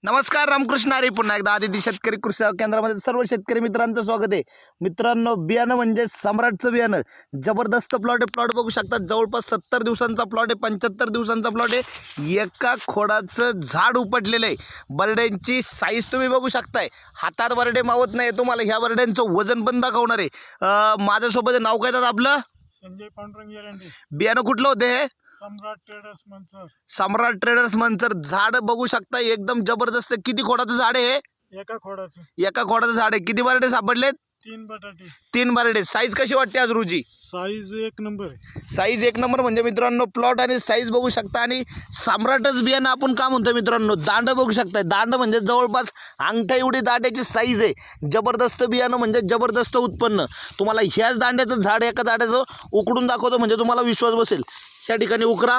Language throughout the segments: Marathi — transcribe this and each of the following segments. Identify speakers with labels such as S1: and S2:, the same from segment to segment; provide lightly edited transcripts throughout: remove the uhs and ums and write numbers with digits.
S1: नमस्कार, रामकृष्ण हरी. पुन्हा एकदा आदित्य शेतकरी कृषी सेवा केंद्रामध्ये सर्व शेतकरी मित्रांचं स्वागत आहे. मित्रांनो, बियाणं म्हणजे सम्राटचं बियाणं. जबरदस्त प्लॉट बघू शकता. जवळपास 70 दिवसांचा प्लॉट आहे, 75 दिवसांचा प्लॉट आहे. एका खोडाचं झाड उपटलेलं आहे. बरड्यांची साईज तुम्ही बघू शकताय. हातात बरडे मावत नाही. तुम्हाला ह्या बरड्यांचं वजन पण दाखवणार आहे. माझ्यासोबत नाव काय दादा आपलं?
S2: संजय पांडुरंग येरंडे.
S1: बियाणं कुठलं होतं हे?
S2: सम्राट ट्रेडर्स मंचर.
S1: सम्राट ट्रेडर्स मंचर. झाड बघू शकता, एकदम जबरदस्त. किती खोडाचं झाड आहे हे?
S2: एका खोडाचं
S1: एका खोडाचं झाड आहे. किती बरडे सापडलेत?
S2: 3 बटाटे.
S1: 3 बरडे. साईज कशी वाटते आज रोजी?
S2: साईज एक नंबर आहे.
S1: साईज एक नंबर. म्हणजे मित्रांनो, प्लॉट आणि साईज बघू शकता. आणि सम्राटच बियाणं आपण का म्हणतो मित्रांनो? दांड बघू शकता. दांड म्हणजे जवळपास अंगठा एवढी दांड्याची साईज आहे. जबरदस्त बियाणं म्हणजे जबरदस्त उत्पन्न. तुम्हाला ह्याच दांड्याचं झाड एका दांड्याचं उकडून दाखवतो म्हणजे तुम्हाला विश्वास बसेल. ह्या ठिकाणी उकरा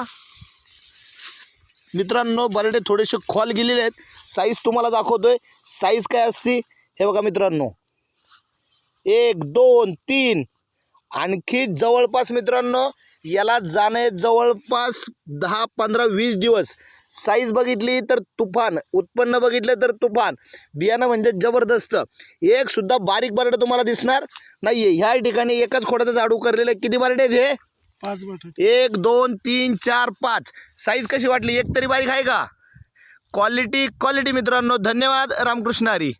S1: मित्रांनो. बरडे थोडेसे खोल गेलेले आहेत. साईज तुम्हाला दाखवतोय. साईज काय असते हे बघा मित्रांनो. 1 2 3. आणखी जवळपास मित्रांनो याला जाणे जवळपास 10 15 20 दिवस. साईज बघितली तर तुफान, उत्पन्न बघितलं तर तुफान. बियाणं म्हणजे जबरदस्त. एक सुद्धा बारीक बरडं तुम्हाला दिसणार नाही आहे. ह्या ठिकाणी एकाच खोडाचं झाड उकरलेलं आहे. किती बरडे आहेत हे?
S2: 5 बटाटे.
S1: 1 2 3 4 5. साईज कशी वाटली? एक तरी बारीक आहे का? क्वालिटी मित्रांनो. धन्यवाद. रामकृष्ण हरी.